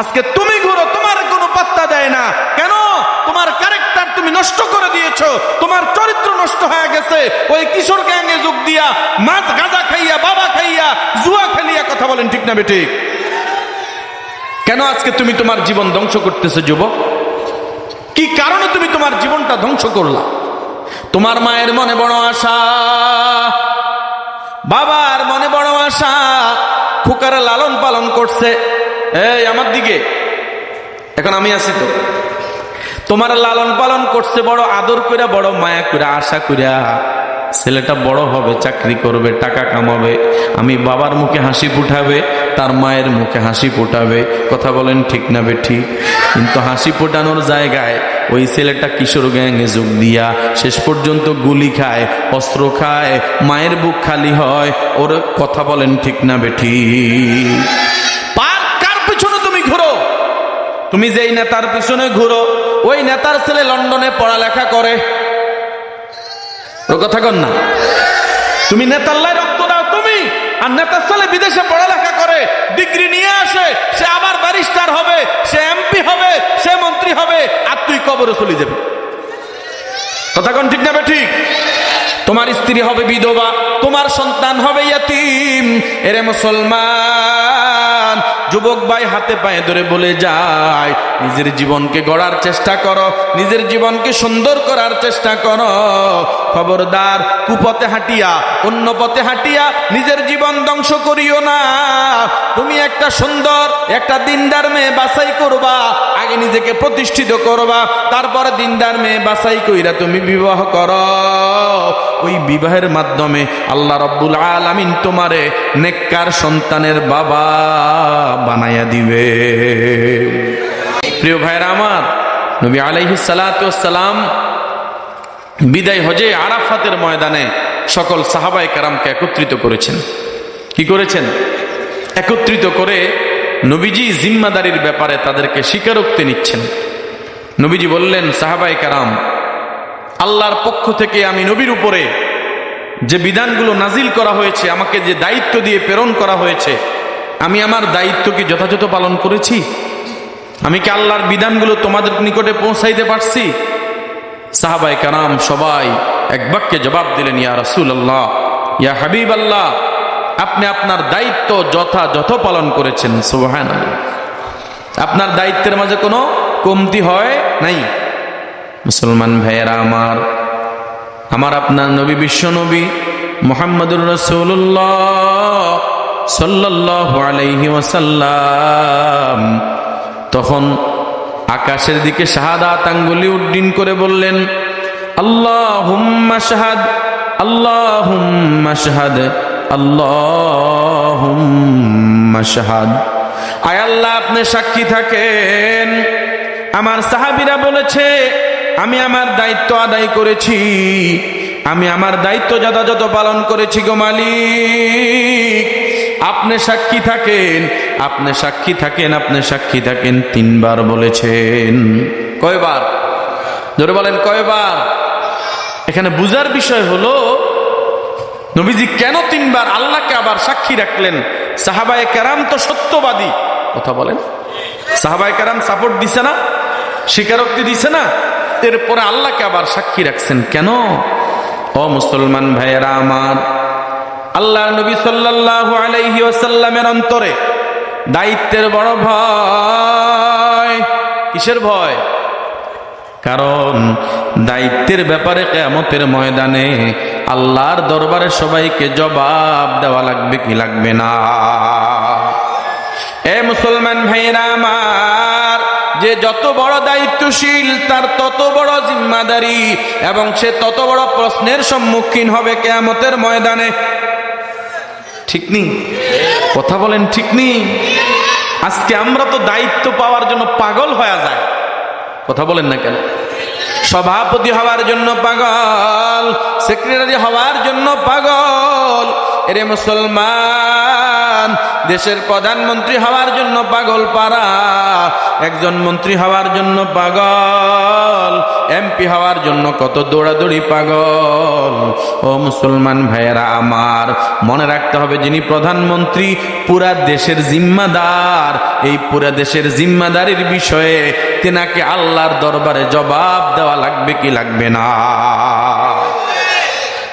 আজকে তুমি ঘুরো, তোমার কোনো পাত্তা দেয় না কেন? তোমার ক্যারেক্টার তুমি নষ্ট করে দিয়েছো, তোমার চরিত্র নষ্ট হয়ে গেছে ওই কিশোর গ্যাংয়ে যোগ দিয়া, মাছ গাঁজা খাইয়া, বাবা খাইয়া, জুয়া খেলিয়া। কথা বলেন ঠিক না বেঠিক? কেন আজকে তুমি তোমার জীবন ধ্বংস করতেছো যুবক? কি কারণে তুমি তোমার জীবনটা ধ্বংস করলা? তোমার মায়ের মনে বড় আশা, বাবার মনে বড় আশা, খুকারে লালন পালন করছে। এই আমার দিকে এখন আমি আছি তো, তোমার লালন পালন করছে বড় আদর কইরা, বড় মায়া কইরা, আশা কইরা ছেলেটা বড় হবে, চাকরি করবে, টাকা কামাবে, আমি বাবার মুখে হাসি ফুটাবে, তার মায়ের মুখে হাসি ফোটাবে। কথা বলেন ঠিক না বেঠিক? কিন্তু হাসি ফোটানোর জায়গায় ওই ছেলেটা কিশোর গ্যাংয়ে যোগ দিয়া শেষ পর্যন্ত গুলি খায়, অস্ত্র খায়, মায়ের বুক খালি হয় ওর। কথা বলেন ঠিক না বেঠিক? কার পিছনে তুমি ঘুরো? তুমি যেই নেতার পিছনে ঘুরো, ওই নেতার ছেলে লন্ডনে পড়ালেখা করে। ওর কথা কন না? তুমি নেতাল্লাই রক্ত দাও তুমি, আর নেতার ছেলে বিদেশে পড়ালেখা করে, ডিগ্রি নিয়ে আসে, সে আবার ব্যারিস্টার হবে, সে এমপি হবে, সে মন্ত্রী হবে, আর তুই কবরে চলে যাবে। কথা কন ঠিক না বেঠিক? তোমার স্ত্রী হবে বিধবা, তোমার সন্তান হবে ইয়াতীম। এরে মুসলমান যুবক ভাই, হাতে পায়ে ধরে বলে যায়, নিজের জীবনকে গড়ার চেষ্টা করো, নিজের জীবনকে সুন্দর করার চেষ্টা করো। খবরদার কুপথে হাঁটিয়া, অন্য পথে হাঁটিয়া নিজের জীবন ধ্বংস করিও না। তুমি একটা সুন্দর, একটা দিনদার মেয়ে বাছাই করবা, আগে নিজেকে প্রতিষ্ঠিত করবা, তারপরে দিনদার মেয়ে বাছাই কইরা তুমি বিবাহ করো। ওই বিবাহের মাধ্যমে আল্লাহ রাব্বুল আলামিন তোমারে নেককার সন্তানের বাবা বানায়া দিবে। প্রিয় ভাইরা আমার, নবী আলাইহিস সালাতু ওয়াস সালাম বিদায় হজে আরাফাতের ময়দানে সকল সাহাবায়ে কেরামকে একত্রিত করেছেন। কি করেছেন? একত্রিত করে নবীজি জিম্মাদারির ব্যাপারে তাদেরকে স্বীকারোক্তি নিচ্ছেন। নবীজি বললেন, সাহাবায়ে কেরাম, আল্লাহর পক্ষ থেকে আমি নবীর উপরে যে বিধানগুলো নাজিল করা হয়েছে, আমাকে যে দায়িত্ব দিয়ে প্রেরণ করা হয়েছে, আমি আমার দায়িত্ব কি যথাযথ পালন করেছি? আমি কি আল্লাহর বিধানগুলো তোমাদের নিকটে পৌঁছাইতে পারছি? সাহাবায়ে কেরাম সবাই এক বাক্যে জবাব দিলেন, ইয়া রাসূলুল্লাহ, ইয়া হাবিবাল্লাহ, আপনি আপনার দায়িত্ব যথাযথ পালন করেছেন। সুবহানাল্লাহ। আপনার দায়িত্বের মাঝে কোনো কমতি হয় নাই। মুসলমান ভাইয়েরা আমার, আমার আপনার নবী, বিশ্ব নবী মুহাম্মদুর রাসূলুল্লাহ সাল্লাল্লাহু আলাইহি ওয়াসাল্লাম তখন আকাশের দিকে শাহাদাত আঙ্গুলি উড্ডীন করে বললেন, আল্লাহুম্মা শাহাদ, আল্লাহুম্মা শাহাদ, আল্লাহুম্মা শাহাদ। আয় আল্লাহ, আপনি সাক্ষী থাকেন, আমার সাহাবীরা বলেছে আমি আমার দায়িত্ব আদায় করেছি, আমি আমার দায়িত্ব যথাযথ পালন করেছি গো মালিক। আপনি সাক্ষী থাকেন, আপনি সাক্ষী থাকেন, আপনি সাক্ষী থাকেন, 3 বার বলেছেন। কয়বার? জোরে বলেন, কয়বার? এখানে বুঝার বিষয় হলো নবীজি কেন 3 বার আল্লাহকে আবার সাক্ষী রাখলেন? সাহাবায়ে কেরাম তো সত্যবাদী। কথা বলেন, সাহাবায়ে কেরাম সাপোর্ট দিছে না, স্বীকারোক্তি দিছে না, এরপরে আল্লাহকে আবার সাক্ষী রাখছেন কেন? ও মুসলমান ভাইয়েরা আমার, আল্লাহর নবী সাল্লাল্লাহু আলাইহি ওয়াসাল্লামের অন্তরে দায়িত্বের বড় ভয়। কিসের ভয়? কারণ দায়িত্বের ব্যাপারে কিয়ামতের ময়দানে আল্লাহর দরবারে সবাইকে জবাব দেওয়া লাগবে কি লাগবে না? এ মুসলমান ভাইয়েরা আমার, যে যত বড় দায়িত্বশীল তার তত বড় জিম্মাদারি, এবং সে তত বড় প্রশ্নের সম্মুখীন হবে কিয়ামতের ময়দানে। ঠিক নেই? কথা বলেন ঠিক নেই? আজকে আমরা তো দায়িত্ব পাওয়ার জন্য পাগল হয়ে যায়। কথা বলেন না কেন? সভাপতি হওয়ার জন্য পাগল, সেক্রেটারি হওয়ার জন্য পাগল, এরে মুসলমান, দেশের প্রধানমন্ত্রী হওয়ার জন্য পাগল পারা, একজন মন্ত্রী হওয়ার জন্য পাগল, এমপি হওয়ার জন্য কত দৌড়াদৌড়ি পাগল। ও মুসলমান ভাইয়েরা আমার, মনে রাখতে হবে যিনি প্রধানমন্ত্রী পুরা দেশের জিম্মাদার, এই পুরা দেশের জিম্মাদারির বিষয়ে তেনাকে আল্লাহর দরবারে জবাব দেওয়া লাগবে কি লাগবে না?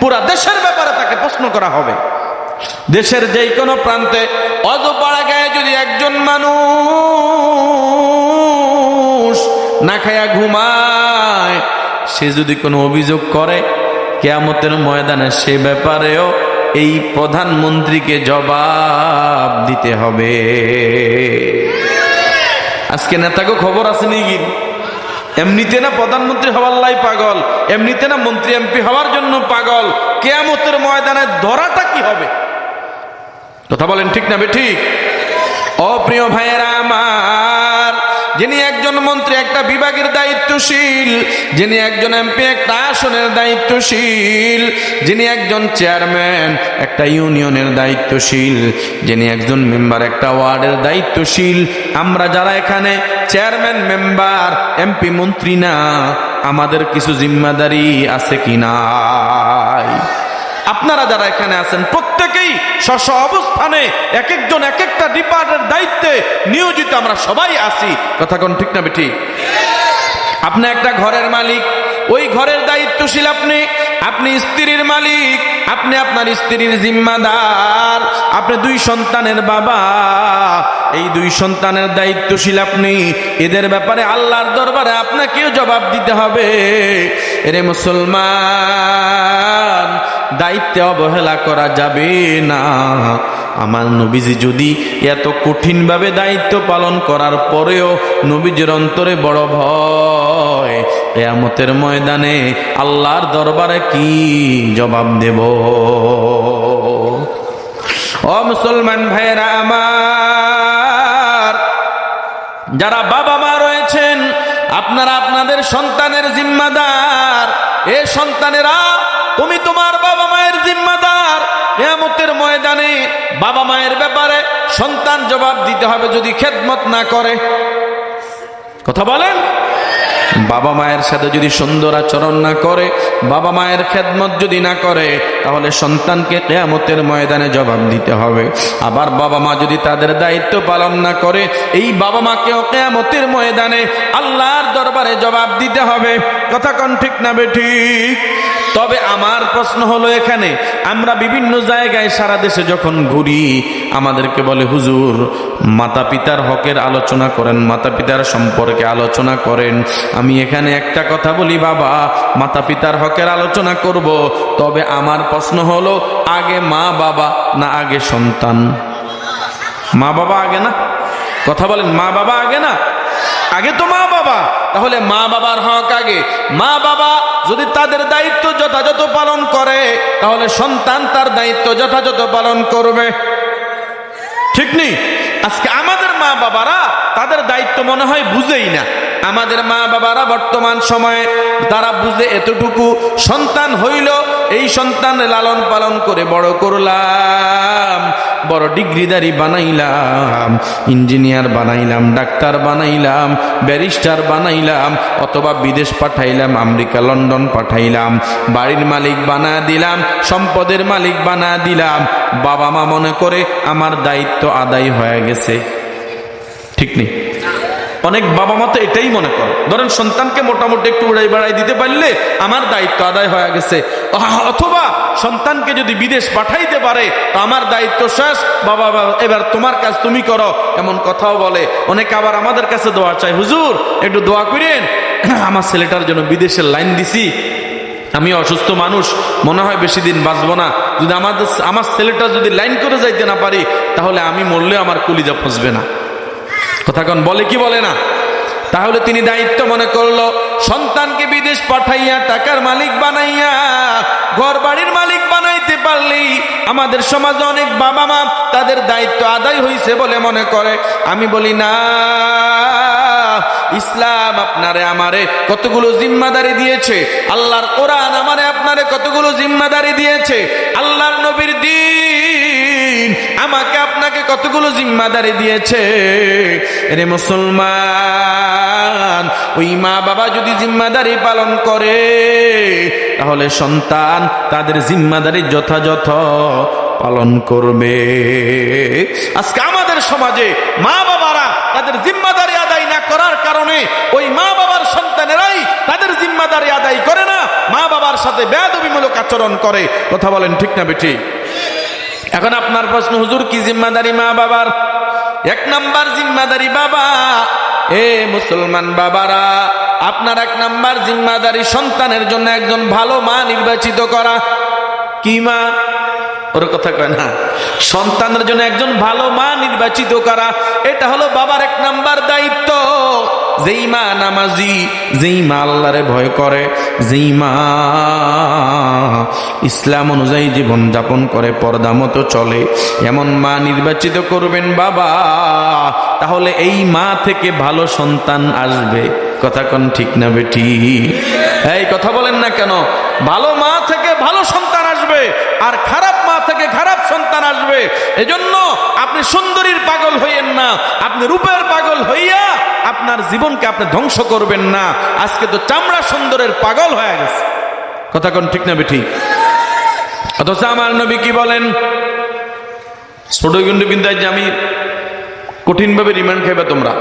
পুরা দেশের ব্যাপারে তাকে প্রশ্ন করা হবে। দেশের যেই কোনো প্রান্তে অজপাড়া গায়ে যদি একজন মানুষ না খায়া ঘুমায়, সে যদি কোনো অভিযোগ করে, কিয়ামতের ময়দানে সে ব্যাপারেও এই প্রধানমন্ত্রীকে জবাব দিতে হবে। আজকে নেতাকে খবর আছে নাকি? এমনিতে না প্রধানমন্ত্রী হওয়ার লাই পাগল, এমনিতে না মন্ত্রী এমপি হওয়ার জন্য পাগল, কিয়ামতের ময়দানে ধরাটা কি হবে? কথা বলেন ঠিক না বেঠিক? অপ্রিয় ভাইয়েরা আমার, যিনি একজন মন্ত্রী একটা বিভাগের দায়িত্বশীল, যিনি একজন এমপি একটা আসনের দায়িত্বশীল, যিনি একজন চেয়ারম্যান একটা ইউনিয়নের দায়িত্বশীল, যিনি একজন মেম্বার একটা ওয়ার্ডের দায়িত্বশীল, আমরা যারা এখানে চেয়ারম্যান, মেম্বার, এমপি, মন্ত্রী না, আমাদের কিছু জিম্মাদারি আছে কি নাই? আপনারা যারা এখানে আছেন প্রত্যেকেই স্ব অবস্থানে এক একজন এক একটা ডিপার্টমেন্টের দায়িত্বে নিয়োজিত, আমরা সবাই আছি। কথা কোন ঠিক না বেঠিক? আপনি একটা ঘরের মালিক, ওই ঘরের দায়িত্বশীল আপনি, আপনি স্ত্রীর মালিক, আপনি আপনার স্ত্রীর জিম্মাদার, আপনি দুই সন্তানের বাবা, এই দুই সন্তানের দায়িত্বশীল আপনি, এদের ব্যাপারে আল্লাহর দরবারে আপনাকেও জবাব দিতে হবে। এরে মুসলমান, দায়িত্বে অবহেলা করা যাবে না। আমার নবীজি যদি এত কঠিনভাবে দায়িত্ব পালন করার পরেও নবীজির অন্তরে বড় ভয়, কিয়ামতের ময়দানে আল্লাহর দরবারে কি জবাব দেব? ও মুসলমান ভাইয়েরা আমার, যারা বাবা মা রয়েছেন, আপনারা আপনাদের সন্তানের জিম্মাদার। এ সন্তানেরা, তুমি তোমার বাবা মায়ের জিম্মাদার। কিয়ামতের ময়দানে বাবা মায়ের ব্যাপারে সন্তান জবাব দিতে হবে যদি খেদমত না করে। কথা বলেন? বাবা মায়ের সাথে যদি সুন্দর আচরণ না করে, বাবা মায়ের খেদমত যদি না করে, তাহলে সন্তানকে কিয়ামতের ময়দানে জবাব দিতে হবে। আবার বাবা মা যদি তাদের দায়িত্ব পালন না করে, এই বাবা মাকেও কিয়ামতের ময়দানে আল্লাহর দরবারে জবাব দিতে হবে। কথা কোন ঠিক না বেঠিক? তবে আমার প্রশ্ন হলো, এখানে আমরা বিভিন্ন জায়গায় সারা দেশে যখন ঘুরি, আমাদেরকে বলে হুজুর মাতা পিতার হকের আলোচনা করেন, মাতা পিতার সম্পর্কে আলোচনা করেন। আমি এখানে একটা কথা বলি, বাবা মাতা পিতার হকের আলোচনা করব, তবে আমার প্রশ্ন হলো, আগে মা বাবা না আগে সন্তান? মা বাবা আগে না? কথা বলেন, মা বাবা আগে না? আগে তো মা বাবা। তাহলে মা বাবার হক আগে। মা বাবা যদি তাদের দায়িত্ব যথাযথ পালন করে, তাহলে সন্তান তার দায়িত্ব যথাযথ পালন করবে। ঠিক নেই? আজকে আমাদের মা বাবারা তাদের দায়িত্ব মনে হয় বুঝেই না। আমাদের মা বাবারা বর্তমান সময়ে তারা বুঝে এতটুকু, সন্তান হইল, এই সন্তান লালন পালন করে বড় করলাম, বড় ডিগ্রিদারি বানাইলাম, ইঞ্জিনিয়ার বানাইলাম, ডাক্তার বানাইলাম, ব্যারিস্টার বানাইলাম, অথবা বিদেশ পাঠাইলাম, আমেরিকা লন্ডন পাঠাইলাম, বাড়ির মালিক বানা দিলাম, সম্পদের মালিক বানা দিলাম। বাবা মা মনে করে আমার দায়িত্ব আদায় হয়ে গেছে। ঠিক নেই? অনেক বাবা মা তো এটাই মনে করে। ধরেন সন্তানকে মোটামুটি একটু উড়াই বাড়াই দিতে পারলে আমার দায়িত্ব আদায় হয়ে গেছে, অথবা সন্তানকে যদি বিদেশ পাঠাইতে পারে তো আমার দায়িত্ব শেষ, বাবা এবার তোমার কাজ তুমি করো, এমন কথাও বলে। অনেকে আবার আমাদের কাছে দোয়া চাই, হুজুর একটু দোয়া করেন, আমার ছেলেটার জন্য বিদেশের লাইন দিছি, আমি অসুস্থ মানুষ, মনে হয় বেশি দিন বাঁচবো না, যদি আমার ছেলেটা যদি লাইন করে যাইতে না পারি, তাহলে আমি মরলে আমার কলিজা ফসবে না। কথা কোন বলে কি বলে না? তাহলে তিনি দায়িত্ব মনে করলো, সন্তানকে বিদেশ পাঠাইয়া টাকার মালিক বানাইয়া ঘর বাড়ির মালিক বানাইতে পারলেই আমাদের সমাজে অনেক বাবা মা তাদের দায়িত্ব আদায় হয়েছে বলে মনে করে। আমি বলি না, ইসলাম আপনারে আমারে কতগুলো জিম্মাদারি দিয়েছে, আল্লাহর কোরআন আমারে আপনারে কতগুলো জিম্মাদারি দিয়েছে। আল্লাহর নবীর দিন দিন আমাকে আপনাকে কতগুলো জিম্মাদারি দিয়েছে। রে মুসলমান, ওই মা বাবা যদি জিম্মাদারি পালন করে তাহলে সন্তান তাদের জিম্মাদারি যথাযথ পালন করবে। আজকে আমাদের সমাজে মা বাবারা তাদের জিম্মাদারি আদায় না করার কারণে ওই মা বাবার সন্তানেরাই তাদের জিম্মাদারি আদায় করে না, মা বাবার সাথে বেয়াদবিমূলক আচরণ করে। কথা বলেন ঠিক না বেঠিক? এখন আপনার প্রশ্ন, হুজুর কি জিম্মাদারি মা বাবার? এক নাম্বার জিম্মাদারি বাবা, এ মুসলমান বাবারা, আপনার এক নাম্বার জিম্মাদারি সন্তানের জন্য একজন ভালো মা নির্বাচিত করা। কি মা? ওর কথা কয় না, সন্তানের জন্য একজন ভালো মা নির্বাচিত করা, এটা হলো বাবার এক নাম্বার দায়িত্ব। যেই মা নামাজি, যেই মা আল্লাহরে ভয় করে, যেই মা ইসলাম অনুযায়ী জীবন যাপন করে, পর্দা মতো চলে, এমন মা নির্বাচিত করবেন বাবা, তাহলে এই মা থেকে ভালো সন্তান আসবে। কথা কোন ঠিক না বেটি? এই কথা বলেন না কেন? ভালো মা থেকে ভালো সন্তান আসবে আর খারাপ মা থেকে খারাপ সন্তান আসবে। এজন্য আপনি সুন্দরীর পাগল হইয়েন না, আপনি রূপের পাগল হইয়া আপনার জীবনকে আপনি ধ্বংস করবেন না। আজকে তো চামড়া সুন্দরের পাগল হয়ে গেছে। কথা কোন ঠিক না বেটি? অথচ আমার নবী কি বলেন? ছোট কিন্তু আমি কঠিন ভাবে রিমান্ড খাইবে, তোমরা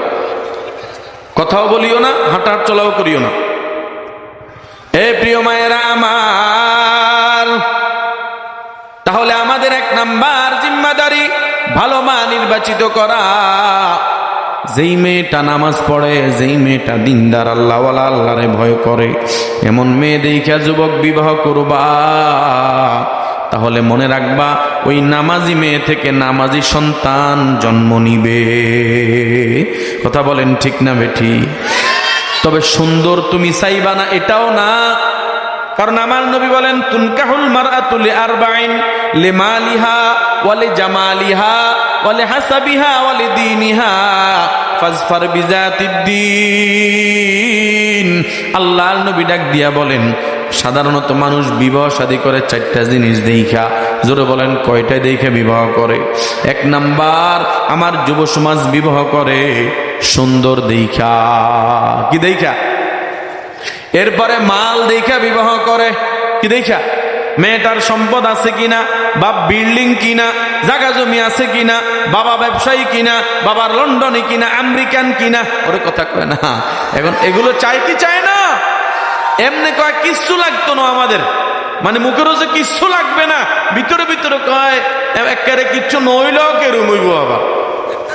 কথাও বলিও না, হাঁটার চলাও করিও না। এ প্রিয় মায়েরা আমার, তাহলে আমাদের এক নাম্বার জিম্মাদারি ভালো মা নির্বাচিত করা। যেই মেয়েটা নামাজ পড়ে, যেই মেয়েটা দিনদার আল্লাহওয়ালা, আল্লাহরে ভয় করে, এমন মেয়ে দেখা যুবক বিবাহ করবা, তাহলে মনে রাখবা ওই নামাজি মেয়ে থেকে নামাজি সন্তান জন্ম নিবে। কথা বলেন ঠিক না বেঠি? তবে সুন্দর তুমি চাইবা না এটাও না, কারণ আমার নবী বলেন তুনকাহুল মারআতু লিআরবাইন লিমালিহা ওয়া লিজামালিহা ওয়া লিহাসাবিহা ওয়া লিদীনিহা ফাজফার বিজাতিদ্দীন। আল্লাহর নবী ডাক দিয়া বলেন, সাধারণত মানুষ বিবাহ শাদী করে চারটা জিনিস দেখা। জোরে বলেন কয়টা দেখে বিবাহ করে? এক নাম্বার, আমার যুব সমাজ বিবাহ করে সুন্দর দেখা। কি দেখা? এরপরে মাল দেখা বিবাহ করে। কি দেখা? মেয়েটার সম্পদ আছে কিনা, বাপ বিল্ডিং কিনা, জায়গা জমি আছে কিনা, বাবা ব্যবসায়ী কিনা, বাবার লন্ডনে কিনা, আমেরিকান কিনা। ওর কথা কয় না। এখন এগুলো চাই কি চায় না? এমনি কয় কিচ্ছু লাগতো না আমাদের, মানে মুখেরও যে কিচ্ছু লাগবে না, ভিতরে ভিতরে কয় একেবারে কিচ্ছু নইলেও কেরম হইব আবার।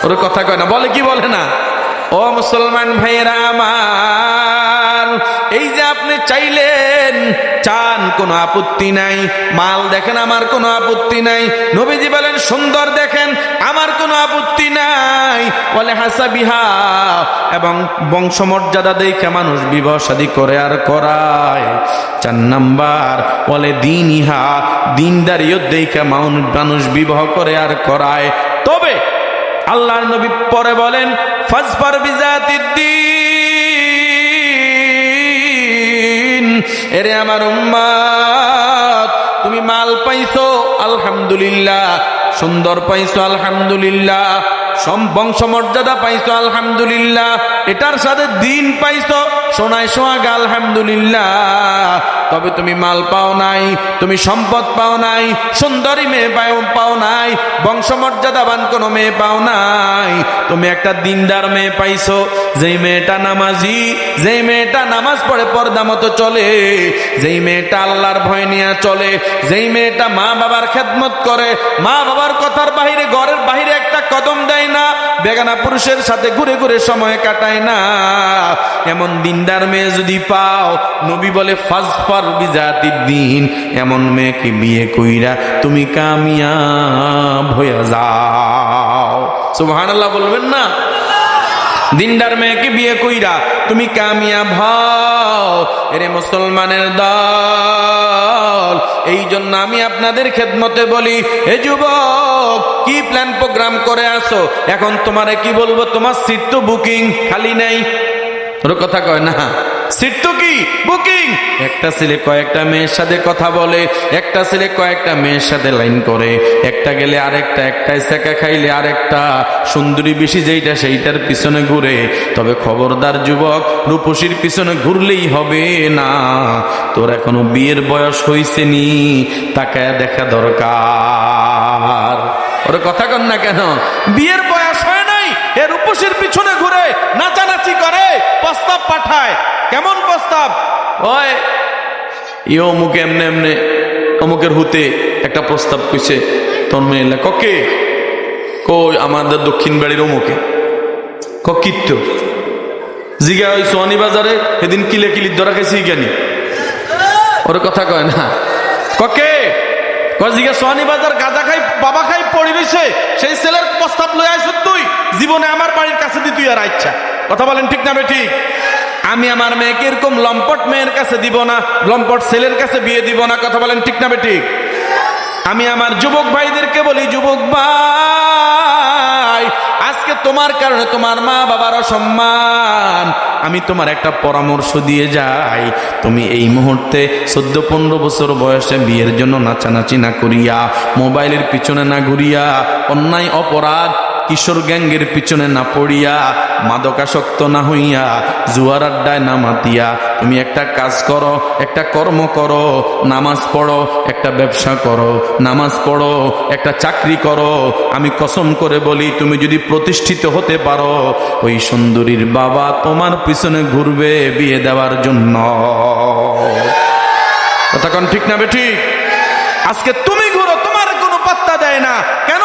ওর কথা কয় না, বলে কি বলে না? ও মুসলমান ভাইয়েরা আমার, এই যে আপনি চাইলেন, চান, কোনো আপত্তি নাই, মাল দেখেন আমার কোনো আপত্তি নাই, নবীজি বলেন সুন্দর দেখেন আমার কোনো আপত্তি নাই, বলে হাসাবিহা, এবং বংশমর্যাদা দেখে মানুষ বিবাহ শাদী করে আর করায়। 4 নাম্বার বলে দিনইহা, দিনদারিও দেখে মানুষ বিবাহ করে আর করায়। তবে আল্লাহর নবী পরে বলেন ফাজফার বিজাতিদ্দীন। এরে আমার উম্মত, তুমি মাল পাইছো আলহামদুলিল্লাহ, সুন্দর পাইছো আলহামদুলিল্লাহ, বংশমর্যাদা পাইছো আলহামদুলিল্লাহ, এটার সাথে দিন পাইছো, সোনায় সোহাগা আলহামদুলিল্লাহ। তবে তুমি মাল পাও নাই, তুমি সম্পদ পাও নাই, সুন্দরী মেয়ে পাও নাই, বংশমর্যাদাবান কোনো মেয়ে পাও নাই, তুমি একটা দিনদার মেয়ে পাইছো, যেই মেয়েটা নামাজি, যেই মেয়েটা নামাজ পড়ে পর্দা মতো চলে, যেই মেয়েটা আল্লাহর ভয় নিয়ে চলে, যেই মেয়েটা মা বাবার খেদমত করে, মা বাবার কথার বাহিরে, ঘরের বাহিরে একটা কদম দেয় না, বেগানা পুরুষের সাথে ঘুরে ঘুরে সময় কাটায় না, এমন দিনদার মেয়ে যদি পাও, নবী বলে ফাজফার বিজাতিদ্দীন, এমন মেয়েকে বিয়ে কইরা তুমি কামিয়াব হয়ে যাও। সুবহানাল্লাহ বলবেন না? দিনদার মেয়েকে বিয়ে কইরা তুমি কামিয়াব হও। এরে মুসলমানের দল, এই জন্য আমি আপনাদের খেদমতে বলি, হে যুবক, কি প্ল্যান প্রোগ্রাম করে আসো? এখন তোমারে কি বলবো, তোমার সিট তো বুকিং, খালি নেই। ওর কথা কয় না, সিট তো কি বুকিং। একটা ছেলে কয়েকটা মেয়ের সাথে কথা বলে, একটা ছেলে কয়েকটা মেয়ের সাথে লাইন করে, একটা গেলে আরেকটা, একটাই সেকা খাইলে আরেকটা, সুন্দরী বেশি যেইটা সেইটার পিছনে ঘুরে। তবে খবরদার যুবক, রূপসীর পিছনে ঘুরলেই হবে না, তোর এখনো বিয়ের বয়স হইছে নি, তাকায় দেখা দরকার। ওর কথা কন না কেন? বিয়ের বয়স হয় নাই, এ রূপসীর পিছনে ঘুরে নাচানাচি করে, প্রস্তাব পাঠায়। কেমন প্রস্তাব? ওই অমুক এমনে এমনে অমুকের হুতে একটা প্রস্তাব কইছে, তোর মেয়ে ককে কই আমাদের দক্ষিণ বাড়ির অমুকে কিত্ত জিগা ওই সোয়ানি বাজারে সেদিন কিলে কিলির ধরা খাইছি জ্ঞানী। ওর কথা কয় না, ককে জিগা সোয়ানি বাজার গাঁজা খাই বাবা খাই পড়ি রয়েছে, সেই ছেলের প্রস্তাব লই আইছ তুই, জীবনে আমার বাড়ির কাছে দি তুই আর ইচ্ছা। কথা বলেন ঠিক না বেঠিক? আমি আমার মেয়েকে এরকম লম্পট মেয়ের কাছে দিব না, লম্পট ছেলের কাছে বিয়ে দিব না। কথা বলেন ঠিক না বেঠিক? আমি আমার যুবক ভাইদেরকে বলি, যুবক ভাই, আজকে তোমার কারণে তোমার মা বাবার অসম্মান। আমি তোমার একটা পরামর্শ দিয়ে যাই, তুমি এই মুহূর্তে 14-15 বছর বয়সে বিয়ের জন্য নাচানাচি না করিয়া, মোবাইলের পিছনে না ঘুরিয়া, অন্যায় অপরাধ কিশোর গ্যাঙ্গের পিছনে না পড়িয়া, মাদকাসক্ত না হইয়া, জুয়ার আড্ডায় না মাতিয়া, তুমি একটা কাজ করো, একটা কর্ম করো, নামাজ পড়ো, একটা ব্যবসা করো, নামাজ পড়ো, একটা চাকরি করো। আমি কসম করে বলি, তুমি যদি প্রতিষ্ঠিত হতে পারো, ওই সুন্দরীর বাবা তোমার পিছনে ঘুরবে বিয়ে দেওয়ার জন্য। কথা কোন ঠিক না বেঠিক? আজকে তুমি ঘুরো, তোমার কোনো পাত্তা দেয় না কেন?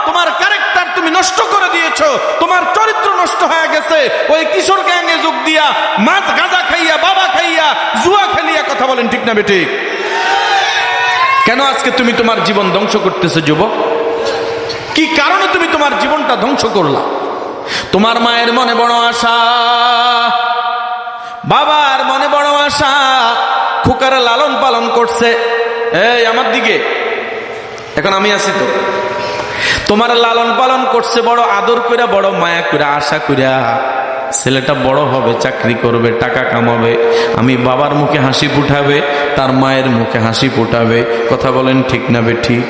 তোমার ক্যারেক্টার তুমি নষ্ট করে দিয়েছো, তোমার চরিত্র নষ্ট হয়ে গেছে ওই কিশোর গ্যাংয়ে যোগ দিয়া, মাছ গাঁজা খাইয়া, বাবা খাইয়া, জুয়া খেলিয়া। কথা বলেন ঠিক না বেঠিক? কেন আজকে তুমি তোমার জীবন ধ্বংস করতেছো যুবক? কি কারণে তুমি তোমার জীবনটা ধ্বংস করলা? তোমার মায়ের মনে বড় আশা, বাবার মনে বড় আশা, খোকারে লালন পালন করছে। এই আমার দিকে এখন আমি আছি তো, তোমার লালন পালন করছে, বড় আদর কইরা, বড় মায়া কইরা, আশা কইরা। ছেলেটা বড় হবে, চাকরি করবে, টাকা কামাবে, আমি বাবার মুখে হাসি ফুটাবে, তার মায়ের মুখে হাসি ফুটাবে। কথা বলেন ঠিক না বেঠিক?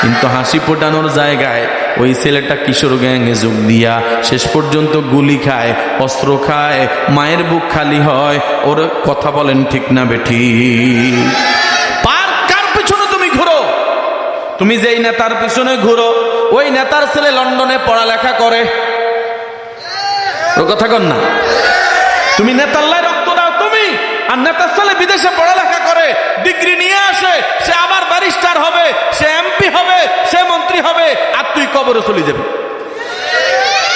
কিন্তু হাসি ফোটানোর জায়গায় ওই ছেলেটা কিশোর গ্যাংয়ে যোগ দিয়া শেষ পর্যন্ত গুলি খায়, অস্ত্র খায়, মায়ের বুক খালি হয়। ওর কথা বলেন ঠিক না বেঠিক? কার পিছনে তুমি ঘুরো? তুমি যেই নেতার পিছনে ঘুরো, ওই নেতার ছেলে লন্ডনে পড়ালেখা করে। ও কথা কন না? তুমি নেতাল্লায় রক্ত দাও তুমি, আর নেতার ছেলে বিদেশে পড়ালেখা করে, ডিগ্রি নিয়ে আসে, সে আবার ব্যারিস্টার হবে, সে এমপি হবে, সে মন্ত্রী হবে, আর তুই কবরে চলে যাবি।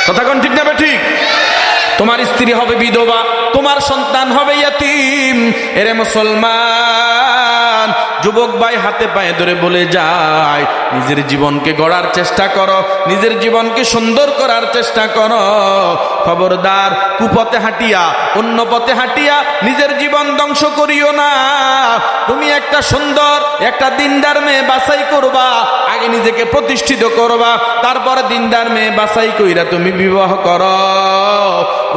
কথা কন ঠিক না বেঠিক? তোমার স্ত্রী হবে বিধবা, তোমার সন্তান হবে ইয়াতীম। এরে মুসলমান যুবক ভাই, হাতে পায়ে ধরে বলে যায়, নিজের জীবনকে গড়ার চেষ্টা করো, নিজের জীবনকে সুন্দর করার চেষ্টা করো। খবরদার কুপথে হাঁটিয়া, অন্য পথে হাঁটিয়া নিজের জীবন ধ্বংস করিও না। তুমি একটা সুন্দর, একটা দিনদার মেয়ে বাছাই করবা, আগে নিজেকে প্রতিষ্ঠিত করবা, তারপরে দিনদার মেয়ে বাছাই কইরা তুমি বিবাহ করো।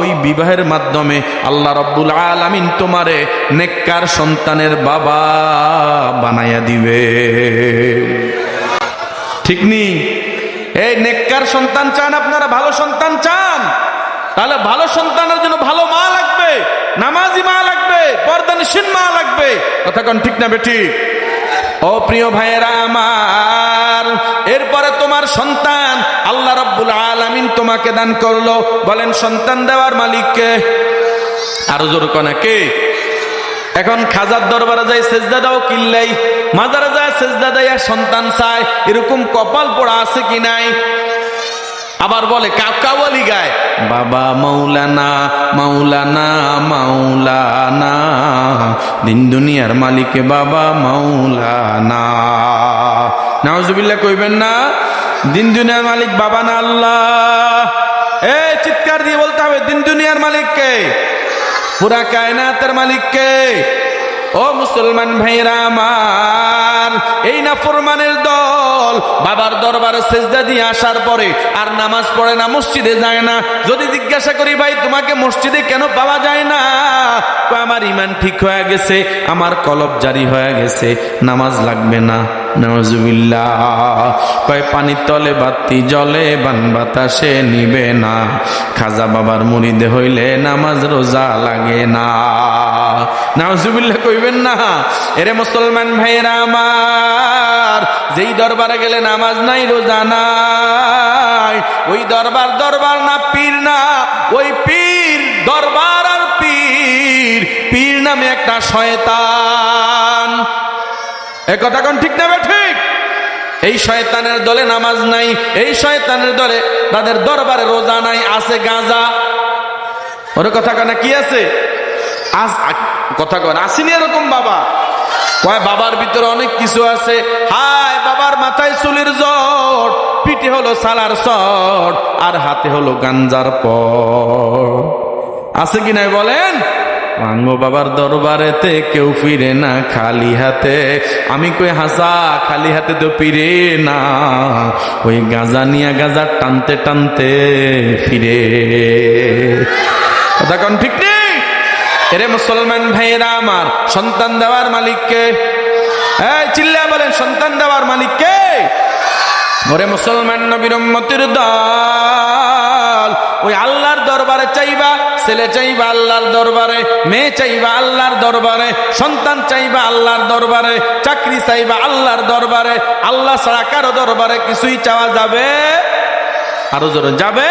ওই বিবাহের মাধ্যমে আল্লাহ রাব্বুল আলামিন তোমারে নেককার সন্তানের বাবা বানাইয়া দিবে। ঠিক নি? এই নেককার সন্তান চান আপনারা? ভালো সন্তান চান? তাহলে ভালো সন্তানের জন্য ভালো মা লাগবে, নামাজি মা লাগবে, পর্দানিশীন মা লাগবে। কথা কোন ঠিক না বেঠিক? ও প্রিয় ভাইয়েরা আমার, এরপরে তোমার সন্তান আল্লাহ রাব্বুল আলামিন তোমাকে দান করলো। বলেন সন্তান দেওয়ার মালিক কে? আরো জোর কোন কে? এখন খাজার দরবারে যায় সেজদা দাও কিল্লাই, মাজারে যায় সেজদা দেয়া সন্তান চায়, এরকম কপাল পোড়া আছে কি নাই? আবার বলে কাকাওয়ালি গায়, বাবা মাওলানা মাওলানা মাওলানা, দিন দুনিয়ার মালিক বাবা মাওলানা। নাউজুবিল্লাহ কইবেন না? দিন দুনিয়ার মালিক বাবা না আল্লাহ? এই চিৎকার দিয়ে বলতে হবে, দিন দুনিয়ার মালিক কে? পুরা কায়নাতের মালিক কে? ও মুসলমান ভাইরা আমার, এই নাফরমানের দল দল বাবার দরবারে সেজদা দিয়ে আসার পরে আর নামাজ পড়ে না, মসজিদে যায় না। যদি জিজ্ঞাসা করি ভাই তোমাকে মসজিদে কেন পাওয়া যায় না, কয় আমার ঈমান ঠিক হয়ে গেছে, আমার কলব জারি হয়ে গেছে, নামাজ লাগবে না। নাউজুবিল্লাহ। কয় পানির তলে বাতি জ্বলে বান বাতাসে নিবে না, খাজা বাবার মুরিদে হইলে নামাজ রোজা লাগে না। নাউজুবিল্লাহ কইবেন না। এরে মুসলমান ভাইরা আমার, যেই দরবারে গেলে নামাজ নাই রোজা নাই, ওই দরবার দরবার না, পীর না, ওই পীর দরবার আর পীর, পীর নামে একটা শয়তান। এ কথা কোন ঠিক না ঠিক? এই শয়তানের দলে নামাজ নাই, এই শয়তানের দলে তাদের দরবারে রোজা নাই, আছে গাঁজা। ওর কথা কেনা কি আছে? কথা কন আসেনি এরকম বাবা? কয় বাবার ভিতরে অনেক কিছু আছে। হায়, বাবার মাথায় চুলের জট, পিঠে হলো সালার চট, আর হাতে হলো গাঞ্জার পট। আছে কি নাই বলেন? মানবো বাবার দরবারেতে কেউ ফিরে না খালি হাতে। আমি কই হাসা, খালি হাতে তো ফিরে না, ওই গাঁজা নিয়া গাঁজা টানতে টানতে ফিরে। কথা কোন ঠিক নেই? এরে মুসলমান ভাইরা আমার, সন্তান দেওয়ার মালিককে? এই চিল্লা বলেন, সন্তান দেওয়ার মালিককে? ওরে মুসলমান নবীর উম্মতের দল, ওই আল্লাহর দরবারে চাইবা, ছেলে চাইবা আল্লাহর দরবারে, মেয়ে চাইবা আল্লাহর দরবারে, সন্তান চাইবা আল্লাহর দরবারে, চাকরি চাইবা আল্লাহর দরবারে। আল্লাহ ছাড়া কারো দরবারে কিছুই চাওয়া যাবে? আরো জোরে যাবে?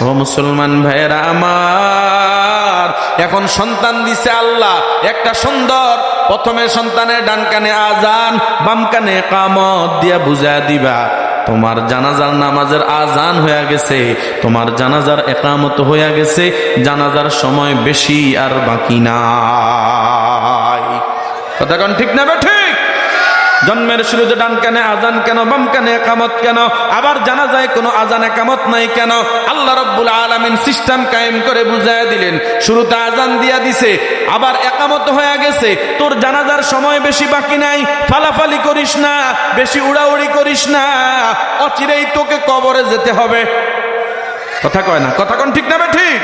ও মুসলমান ভাইরা আমার, এখন সন্তান দিছে আল্লাহ একটা সুন্দর। প্রথমে সন্তানের ডান কানে আজান, বাম কানে ইকামত দিয়া বুঝা দিবা তোমার জানাজার নামাজের আজান হয়ে গেছে, তোমার জানাজার ইকামত হয়ে গেছে, জানাজার সময় বেশি আর বাকি নাই। কথা কোন ঠিক না ঠিক? জন্মের শুরুতে ডান কানে আজান কেন, বাম কানে ইকামত কেন? আবার জানাজায় কোনো আজান ইকামত নাই কেন? আল্লাহ রাব্বুল আলামিন সিস্টেম কায়েম করে বুঝায়া দিলেন। শুরুতে আজান দিয়া দিছে, আবার ইকামত হয়ে গেছে, তোর জানাজার সময় বেশি বাকি নাই, ফালাফালি করিস না, বেশি উড়াউড়ি করিস না, অচিরেই তোকে কবরে যেতে হবে। কথা কয় না? কথা কোন ঠিক না ঠিক?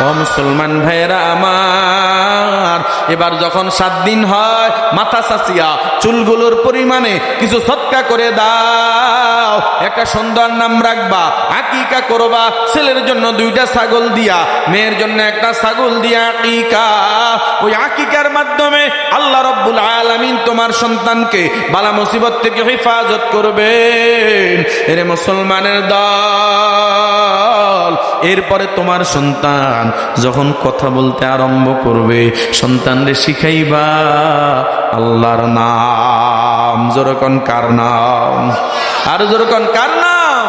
ও মুসলমান ভাইরা আমার, এবার যখন 7 দিন হয়, মাথা চাচিয়া চুলগুলোর পরিমাণে কিছু সদকা করে দাও। একটা সুন্দর নাম রাখবা, আকিকা করবা। ছেলের জন্য 2টা ছাগল দিয়া, মেয়ের জন্য একটা ছাগল দিয়া আকিকা। ওই আকিকার মাধ্যমে আল্লাহ রাব্বুল আলামিন তোমার সন্তানকে বালা মুসিবত থেকে হেফাজত করবেন। এরে মুসলমানের দল, এরপরে তোমার সন্তান যখন কথা বলতে আরম্ভ করবে, সন্তানরে শিখাইবা আল্লাহর নাম। যেরকম কার নাম? আর যেরকম কার নাম?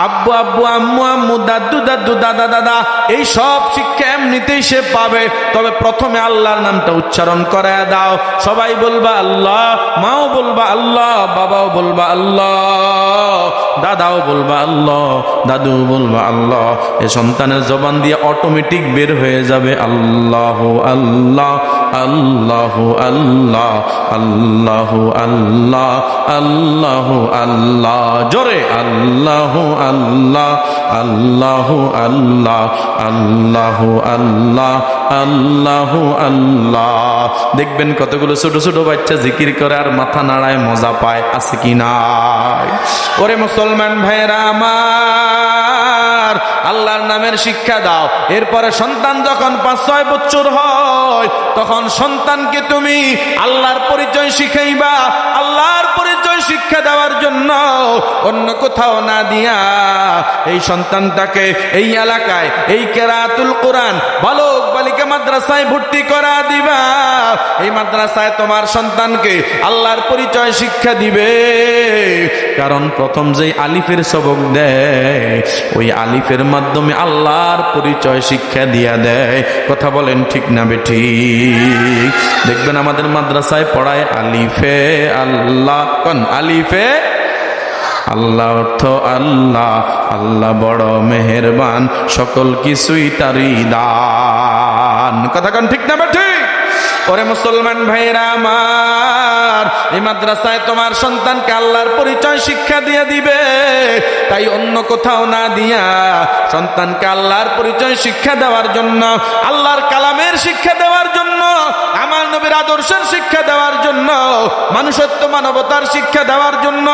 আব্বু আব্বু, আম্মু আম্মু, দাদু দাদু, দাদা দাদা, এই সব শিক্ষা এমনিতেই সে পাবে। তবে প্রথমে আল্লাহর নামটা উচ্চারণ করায় দাও। সবাই বলবা আল্লাহ, মাও বলবা আল্লাহ, বাবাও বলবা আল্লাহ, দাদাও বলবা আল্লাহ, দাদু বলবা আল্লাহ। এ সন্তানের জবান দিয়ে অটোমেটিক বের হয়ে যাবে আল্লাহ আল্লাহ আল্লাহ আল্লাহ আল্লাহ আল্লাহ আল্লাহ আল্লাহ। জোরে আল্লাহ আল্লাহ আল্লাহ আল্লাহ আল্লাহ আল্লাহ আল্লাহ আল্লাহ। দেখবেন কতগুলো ছোট ছোট বাচ্চা জিকির করে আর মাথা নাড়ায় মজা পায়। আছে কি নাই? ওরে মুসলমান ভাইরা আমার, আল্লাহর নামের শিক্ষা দাও। এরপরে সন্তান যখন 5-6 বছর হয়, তখন সন্তানকে তুমি আল্লাহর পরিচয় শিখাইবা। আল্লাহর পরিচয় শিক্ষা দেওয়ার জন্য অন্য কোথাও না দিয়া এই সন্তানটাকে এই এলাকায় এই কেরাতুল কোরআন বালক বালিকা মাদ্রাসায় ভর্তি করা দিবা। এই মাদ্রাসায় তোমার সন্তানকে আল্লাহর পরিচয় শিক্ষা দিবে। কারণ প্রথম যেই আলিফের সবক দেয়, ওই আলিফের মাধ্যমে আল্লাহর পরিচয় শিক্ষা দিয়া দেয়। কথা বলেন ঠিক না বেঠিক? দেখবেন আমাদের মাদ্রাসায় পড়ায় আলিফে আল্লাহ। কোন আলিফে আল্লাহ অর্থ আল্লাহ, আল্লাহ বড় মেহেরবান, সকল কিছুই তারই দান। কথা কোন ঠিক না বেঠিক? ওরে মুসলমান ভাইরা আমার, এই মাদ্রাসায় তোমার সন্তানকে আল্লাহর পরিচয় শিক্ষা দিয়ে দিবে, তাই অন্য কোথাও না দিয়া সন্তানকে আল্লাহর পরিচয় শিক্ষা দেওয়ার জন্য, আল্লাহর কালামের শিক্ষা দেওয়ার জন্য, আমার নবীর আদর্শের শিক্ষা দেওয়ার জন্য, মানুষত্ব মানবতার শিক্ষা দেওয়ার জন্য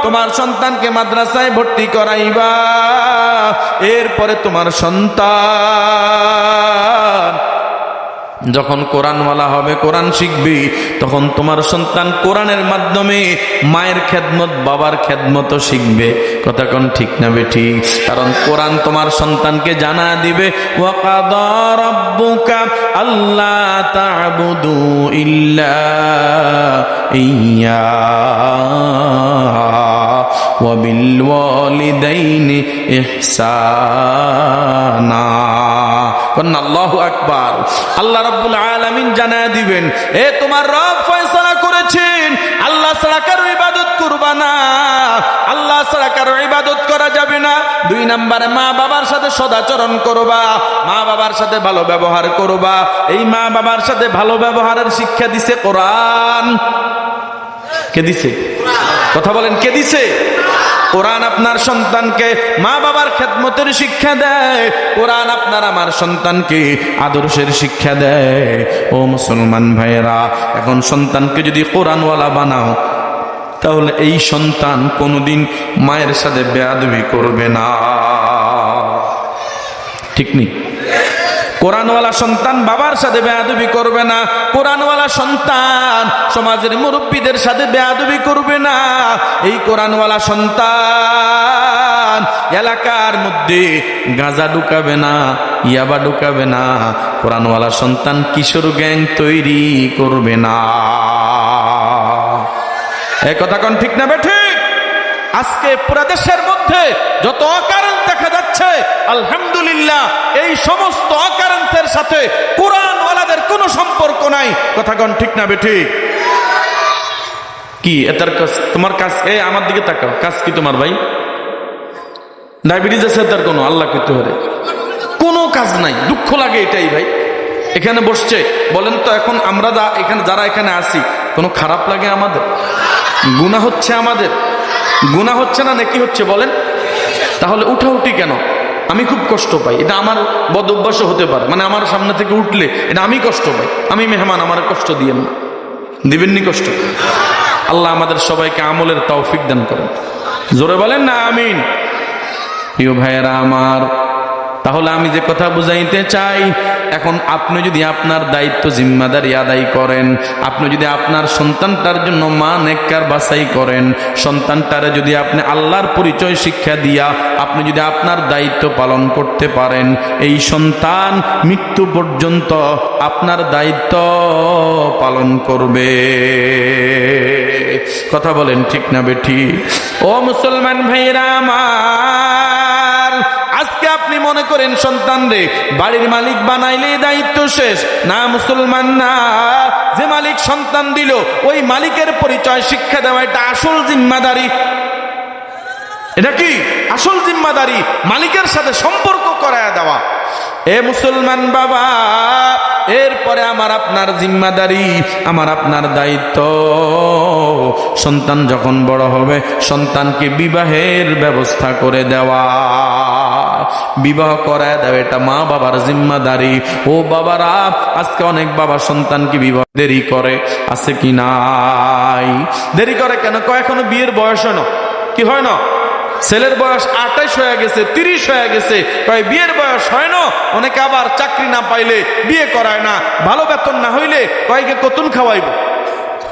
তোমার সন্তানকে মাদ্রাসায় ভর্তি করাইবা। এরপরে তোমার সন্তান যখন কোরআনওয়ালা হবে, কোরআন শিখবি, তখন তোমার সন্তান কোরআনের মাধ্যমে মায়ের খেদমত, বাবার খেদমত শিখবে। কথা কোন ঠিক না বেঠিক? কারণ কোরআন তোমার সন্তানকে জানা দিবে, ওয়া কাদা রাব্বুকা আল্লা তা'বুদু ইল্লা ইয়্যা ওয়া বিল ওয়ালিদাইনি ইহসানা। আল্লাহু আকবার। আল্লাহ রাব্বুল আলামিন জানায় দিবেন, এ তোমার রব ফয়সালা করেছেন আল্লাহ ছাড়া কারো ইবাদত করবা না, আল্লাহ ছাড়া কারো ইবাদত করা যাবে না। 2 নম্বরে মা বাবার সাথে সদাচরণ করবা, মা বাবার সাথে ভালো ব্যবহার করবা। এই মা বাবার সাথে ভালো ব্যবহারের শিক্ষা দিছে কোরআন। কে দিছে? কথা বলেন, কে দিছে? কোরআন আপনার সন্তানকে মা বাবার খেদমতের শিক্ষা দেয়, কোরআন আপনার আমার সন্তানকে আদর্শের শিক্ষা দেয়। ও মুসলমান ভাইয়েরা, এখন সন্তানকে যদি কোরআনওয়ালা বানাও, তাহলে এই সন্তান কোনোদিন মায়ের সাথে বেয়াদবি করবে না। ঠিক নেই? কোরআনওয়ালা সন্তান বাবার সাথে বেয়াদবি করবে না, কোরআনওয়ালা সন্তান সমাজের মুরব্বীদের সাথে বেয়াদবি করবে না। এই কোরআনওয়ালা সন্তান এলাকার মধ্যে গাঁজা ঢুকাবে না, ইয়াবা ঢুকাবে না। কোরআনওয়ালা সন্তান কিশোর গ্যাং তৈরি করবে না। এই কথা কোন ঠিক না বেঠিক? আজকে পুরো দেশের মধ্যে যত অকারণ দেখা যাচ্ছে, আলহামদুলিল্লাহ এই সমস্ত অকারণের সাথে কোরআনওয়ালাদের কোনো সম্পর্ক নাই। কথা কোন ঠিক না বেঠিক? কি এটার কাজ? তোমার কাজ, এই আমার দিকে তাকাও, কাজ কি তোমার ভাই? ডায়াবেটিস আছে তার কোনো? আল্লাহ করতে পারে, কোনো কাজ নাই। দুঃখ লাগে এটাই ভাই। এখানে বসছে, বলেন তো এখন আমরা এখানে যারা এখানে আসি, কোনো খারাপ লাগে আমাদের? গুনাহ হচ্ছে আমাদের? গুনাহ হচ্ছে না নাকি হচ্ছে বলেন? তাহলে উঠাউঠি কেন? আমি খুব কষ্ট পাই, এটা আমার বদ অভ্যাসও হতে পারে। মানে আমার সামনে থেকে উঠলে এটা আমি কষ্ট পাই। আমি মেহমান, আমার কষ্ট দিয়েন না, দিবেননি কষ্ট। আল্লাহ আমাদের সবাইকে আমলের তৌফিক দান করেন। জোরে বলেন না আমিন। প্রিয় ভাইয়েরা আমার, তাহলে আমি যে কথা বুঝাইতে চাই, এখন আপনি যদি আপনার দায়িত্ব জিম্মাদারি আদায় করেন, আপনি যদি আপনার সন্তানটার জন্য মা নেককার বাছাই করেন, সন্তানটারে যদি আপনি আল্লাহর পরিচয় শিক্ষা দিয়া আপনি যদি আপনার দায়িত্ব পালন করতে পারেন, এই সন্তান মৃত্যু পর্যন্ত আপনার দায়িত্ব পালন করবে। কথা বলেন ঠিক না বেঠিক? ও মুসলমান ভাইরা আমার, আজকে আপনি মনে করেন সন্তান রে বাড়ির মালিক বানাইলে দায়িত্ব শেষ। না মুসলমান, না। যে মালিক সন্তান দিল, ওই মালিকের পরিচয় শিক্ষা দেওয়া এটা আসল জিম্মাদারি। এটা কি আসল জিম্মাদারি? মালিকের সাথে সম্পর্ক করায় দেওয়া। এ মুসলমান বাবা, এরপরে আমার আপনার জিম্মাদারি, আমার আপনার দায়িত্ব, সন্তান যখন বড় হবে সন্তানকে বিবাহের ব্যবস্থা করে দেওয়া, বিবাহ করায় দেওয়া, এটা মা বাবার জিম্মাদারি। ও বাবারা, আজকে অনেক বাবা সন্তানকে বিবাহ দেরি করে, আছে কি নাই? দেরি করে কেন? এখনো বিয়ের বয়স হয় না। কি হয় না? ছেলের বয়স 28 হয়ে গেছে, 30 হয়ে গেছে, কয় বিয়ের বয়স হয় না। অনেকে আবার চাকরি না পাইলে বিয়ে করায় না, ভালো বেতন না হইলে কয়েকে কতুন খাওয়াইব।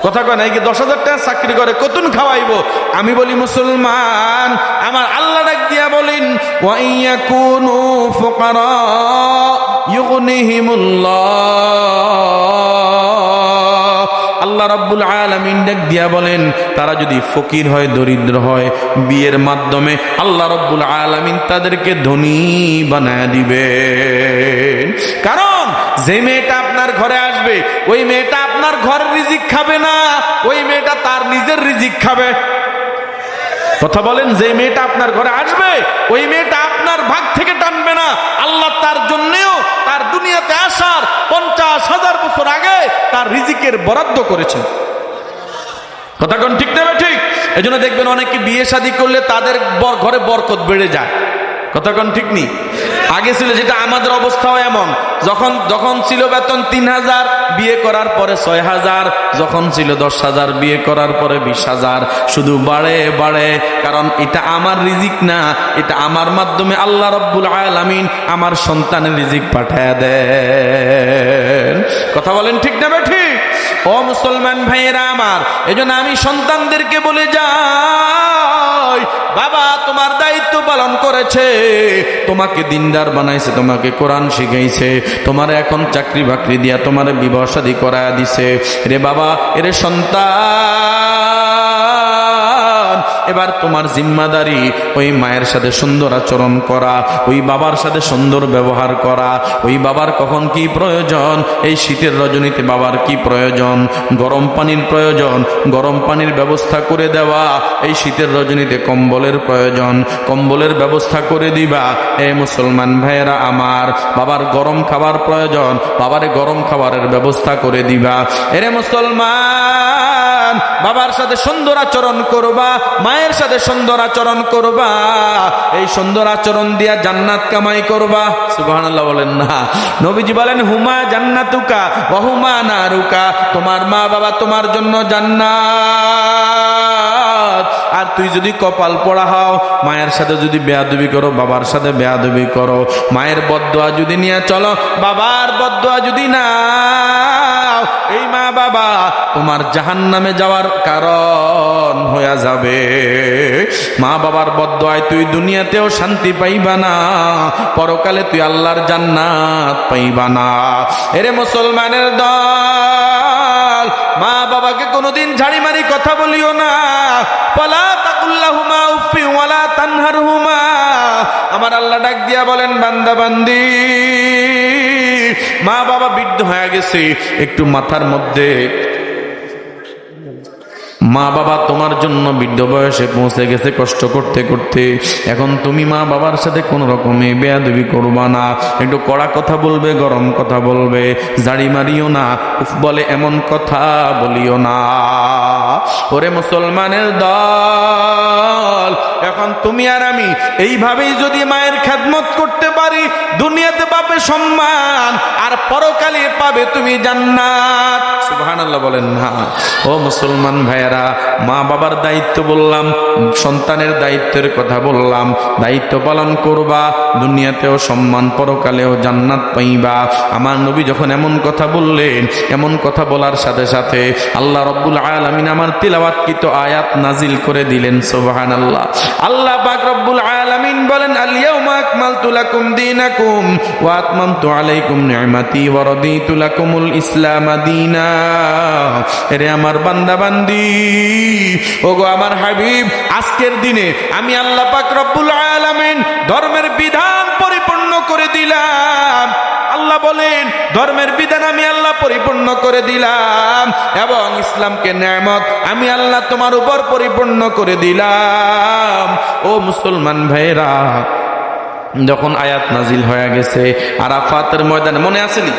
কথা কয় না, এই 10,000 টাকা চাকরি করে কতুন খাওয়াইব। আমি বলি মুসলমান, আমার আল্লাহ ডাক দিয়া বলেন, ওয়া ইয়াকুনু ফুকারা ইউগনিহিমুল্লাহ। আল্লাহ রাব্বুল আলামিন ডাক দিয়া বলেন, তারা যদি ফকির হয়, দরিদ্র হয়, বিয়ের মাধ্যমে আল্লাহ রাব্বুল আলামিন তাদেরকে ধনী বানায় দিবেন। কারণ যে মেয়েটা আপনার ঘরে আসবে, ওই মেয়েটা আপনার ঘরের রিজিক খাবে না, ওই মেয়েটা তার নিজের রিজিক খাবে। কথা বলেন, যে মেয়েটা আপনার ঘরে আসবে, ওই মেয়েটা আপনার ভাগ থেকে টানবে না। আল্লাহ তার জন্যেও তার দুনিয়াতে আসার 50,000 বছর আগে তার রিজিকের বরাদ্দ করেছেন। কথা কোন ঠিক না ঠিক? এজন্য দেখবেন অনেকে বিয়ে শাদী করলে তাদের ঘরে বরকত বেড়ে যায়। কথা কোন ঠিক নি? আগে ছিল, যেটা আমাদের অবস্থাও এমন, যখন ছিল বেতন 3000, বিয়ে করার পরে 6000, যখন ছিল 10,000, বিয়ে করার পরে 20,000, শুধু বাড়ে বাড়ে। কারণ এটা আমার রিজিক না, এটা আমার মাধ্যমে আল্লাহ রাব্বুল আলামিন আমার সন্তানের রিজিক পাঠায় দেন। কথা বলেন ঠিক না ঠিক? ও মুসলমান ভাইয়েরা আমার, এজন্য আমি সন্তানদেরকে বলে যাই, বাবা তোমার দায়িত্ব পালন করেছে, তোমাকে দিনদার বানাইছে, তোমাকে কোরআন শিখাইছে, তোমার এখন চাকরি বাকরি দিয়া তোমার বিবাহ শাদী করায়া দিছে। রে বাবা, এরে সন্তান, এবার তোমার জিম্মাদারি ওই মায়ের সাথে সুন্দর আচরণ করা, ওই বাবার সাথে সুন্দর ব্যবহার করা। ওই বাবার কখন কি প্রয়োজন, এই শীতের রজনীতে বাবার কি প্রয়োজন, গরম পানির প্রয়োজন, গরম পানির ব্যবস্থা করে দেওয়া। এই শীতের রজনীতে কম্বলের প্রয়োজন, কম্বলের ব্যবস্থা করে দিবা। এ মুসলমান ভাইয়েরা আমার, বাবার গরম খাবার প্রয়োজন, বাবারে গরম খাবারের ব্যবস্থা করে দিবা। এরে মুসলমান, বাবার সাথে সুন্দর আচরণ করবা, মায়ের সাথে সুন্দর আচরণ করবা। এই সুন্দর আচরণ দিয়া জান্নাত কামাই করবা। সুবহানাল্লাহ বলেন না? নবীজি বলেন, হুমা জান্নাতুকা ওয়া হুমা নারুকা, তোমার মা বাবা তোমার জন্য জান্নাত। আর তুই যদি কপাল পোড়া হও, মায়ের সাথে যদি বেয়াদবি করো, বাবার সাথে বেয়াদবি করো, মায়ের বদদোয়া যদি নিয়ে চলো, বাবার বদদোয়া যদি না, এই মা বাবা তোমার জাহান্নামে যাওয়ার কারণ হয়ে যাবে। মা বাবার বদদোয়ায় তুই দুনিয়াতেও শান্তি পাইবা না, পরকালে তুই আল্লাহর জান্নাত পাইবা না। এরে মুসলমানের দল, মা বাবাকে কোনোদিন ঝাড়ি মারি কথা বলিও না। ফালা তাকুল্লাহুমা উফি ওয়ালা তানহারহুমা। আমার আল্লাহ ডাক দিয়া বলেন, বান্দা বান্দি, মা বাবা বৃদ্ধ হয়ে গেছে, একটু মাথার মধ্যে, মা বাবা তোমার জন্য বৃদ্ধ বয়সে পৌঁছে গেছে কষ্ট করতে করতে, এখন তুমি মা বাবার সাথে কোন রকমে বেয়াদবি করবা না, একটু কড়া কথা বলবে, গরম কথা বলবে, জাড়ি মারিও না, উফ বলে এমন কথা বলিও না। ওরে মুসলমানের দল, এখন তুমি আর আমি এইভাবেই যদি মায়ের খেদমত করতে পারি, দুনিয়াতে পাবে সম্মান, আর পরকালে পাবে তুমি জান্নাত। সুবহানাল্লাহ বলেন না? ও মুসলমান ভাইয়েরা, মা বাবার দায়িত্ব বললাম, সন্তানের দায়িত্বের কথা বললাম, দায়িত্ব পালন করবা, দুনিয়াতেও সম্মান, পরকালেও জান্নাত পাইবা। আমার নবী যখন এমন কথা বললেন, এমন কথা বলার সাথে সাথে আল্লাহ রাব্বুল আলামিন আমার তিলাওয়াতকৃত আয়াত নাজিল করে দিলেন। সুবহানাল্লাহ। আল্লাহ পাক রব্বুল আলামিন বলেন, আল ইয়াউমা আকমালতু লাকুম দীনাকুম ওয়া আতমামতু আলাইকুম নি'মাতি ওয়া রাদিতু লাকুমুল ইসলাম দীনা। এরে আমার বান্দা বান্দি, ওগো আমার হাবিব, আজকের দিনে আমি আল্লাহ পাক রব্বুল আলামিন ধর্মের বিধান পরিপূর্ণ করে দিলাম। আল্লাহ বলেন, ধর্মের বিধান আমি আল্লাহ পরিপূর্ণ করে দিলাম, এবং ইসলামকে নেয়ামত আমি আল্লাহ তোমার উপর পরিপূর্ণ করে দিলাম। ও মুসলমান ভাইরা, যখন আয়াত নাজিল হয়ে গেছে আরাফাতের ময়দানে, মনে আসেনি?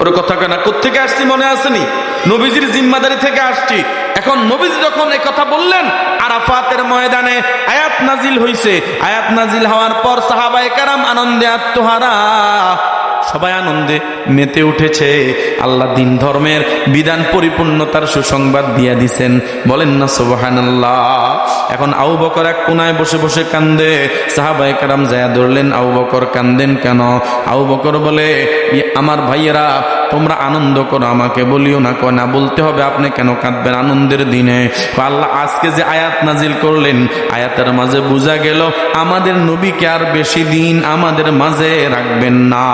ওর কথা কেনা কোত্থেকে আসছি মনে আসেনি? নবীজির জিম্মাদারি থেকে আসছি। এখন নবীজি যখন এই কথা বললেন, আরাফাতের ময়দানে আয়াত নাজিল হইছে। আয়াত নাজিল হওয়ার পর সাহাবায়ে কেরাম আনন্দে আত্মহারা, সবাই আনন্দে মেতে উঠেছে। আল্লাহ দিন ধর্মের বিধান পরিপূর্ণতার সুসংবাদ দিয়ে দিছেন। বলেন না সুবহানাল্লাহ? এখন আবু বকর এক কোনায় বসে বসে কান্দে। সাহাবায়ে কেরাম যায়া ধরলেন, আবু বকর কান্দেন কেন? আবু বকর বলে, আমার ভাইয়েরা তোমরা আনন্দ করো, আমাকে বলিও না। কয় না, বলতে হবে, আপনি কেন কাঁদবেন আনন্দের দিনে? আল্লাহ আজকে যে আয়াত নাজিল করলেন, আয়াতের মাঝে বোঝা গেল আমাদের নবীকে আর বেশি দিন আমাদের মাঝে রাখবেন না,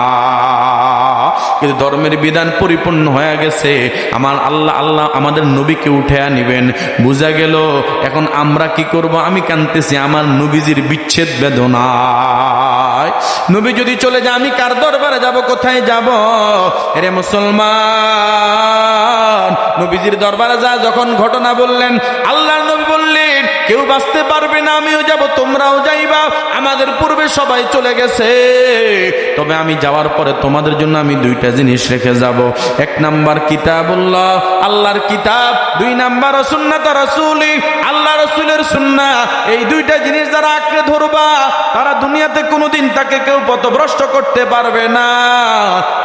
কিন্তু ধর্মের বিধান পরিপূর্ণ হয়ে গেছে। আমার আল্লাহ আমাদের নবীকে উঠে আনিবেন। বোঝা গেল এখন আমরা কি করব? আমি কাঁদতেছি আমার নবীজির বিচ্ছেদ বেদনায়। নবী যদি চলে যায়, আমি কার দরবারে যাব, কোথায় যাব? এরে মুসলমান, নবীজির দরবারে যা যখন ঘটনা বললেন, আল্লাহর নবী বললেন, কেউ বাঁচতে পারবে না, আমিও যাব, তোমরাও যাইবা, আমাদের পূর্বে সবাই চলে গেছে, তবে আমি যাওয়ার পরে তোমাদের জন্য আমি দুইটা জিনিস রেখে যাব। এক নাম্বার কিতাবুল্লাহ, আল্লাহর কিতাব, দুই নাম্বার সুন্নাত রাসূলি, আল্লাহ রাসূলের সুন্নাহ। এই দুইটা জিনিস যারা আঁকড়ে ধরবা তারা দুনিয়াতে কোনোদিন তাকে কেউ পথভ্রষ্ট করতে পারবে না।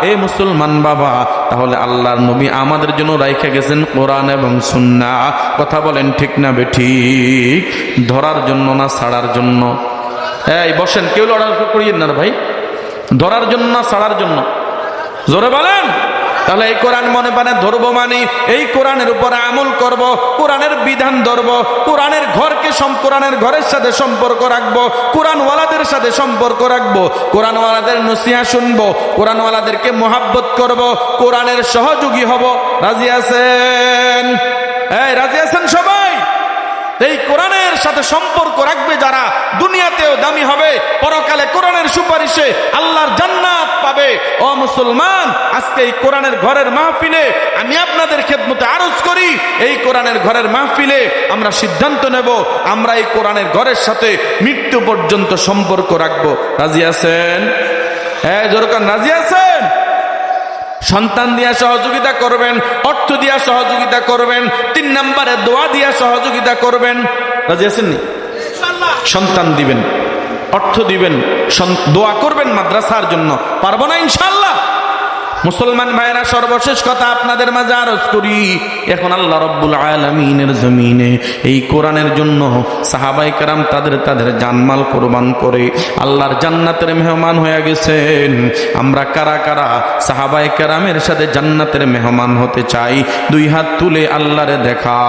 এই মুসলমান বাবা, তাহলে আল্লাহর নবী আমাদের জন্য রাইখা গেছেন কোরআন এবং সুন্নাহ। কথা বলেন ঠিক না বেঠিক? ধরার জন্য না ছাড়ার জন্য? এই বসেন, কেউ লড়াই করিয়েন না ভাই। ধরার জন্য না ছাড়ার জন্য? জোরে বলেন। তাহলে এই কোরআন মনে প্রাণে ধরবো, মানে এই কোরআনের উপরে আমল করব, কোরআনের বিধান ধরবো, কোরআনের ঘরকে কোরআনের ঘরের সাথে সম্পর্ক রাখবো, কোরআনওয়ালাদের সাথে সম্পর্ক রাখবো, কোরআনওয়ালাদের নসিহা শুনবো, কোরআনওয়ালাদেরকে মোহাব্বত করব, কোরআনের সহযোগী হব। রাজি আছেন? এই রাজি আছেন সবাই? এই কোরআনের সাথে সম্পর্ক রাখবে যারা, দুনিয়াতেও দামি হবে, পরকালে কোরআনের সুপারিশে আল্লাহর জান্নাত পাবে। ও মুসলমান, আজকে এই কোরআনের ঘরের মাহফিলে আমি আপনাদের খেদমতে আরজ করি, এই কোরআনের ঘরের মাহফিলে আমরা সিদ্ধান্ত নেব আমরা এই কোরআনের ঘরের সাথে মৃত্যু পর্যন্ত সম্পর্ক রাখবো। রাজি আছেন? হ্যাঁ জোরকান, রাজি আছেন? সন্তান দিয়া সহযোগিতা করবেন, অর্থ দিয়া সহযোগিতা করবেন, 3 নম্বরে দোয়া দিয়া সহযোগিতা করবেন। রাজি আছেন নি? সন্তান দিবেন, অর্থ দিবেন, দোয়া করবেন মাদ্রাসার জন্য। পারবো না ইনশাআল্লাহ? মুসলমান ভাইরা, সর্বশেষ কথা আপনাদের মাঝে আরজ করি, এখন আল্লাহ রব্বুল আলামিনের জমিনে এই কোরআনের জন্য সাহাবায়ে কেরাম তাদের জানমাল কোরবান করে আল্লাহর জান্নাতের মেহমান হয়ে গেছেন। আমরা কারা কারা সাহাবায়ে কেরামের সাথে জান্নাতের মেহমান হতে চাই? 2 হাত তুলে আল্লাহরে দেখা।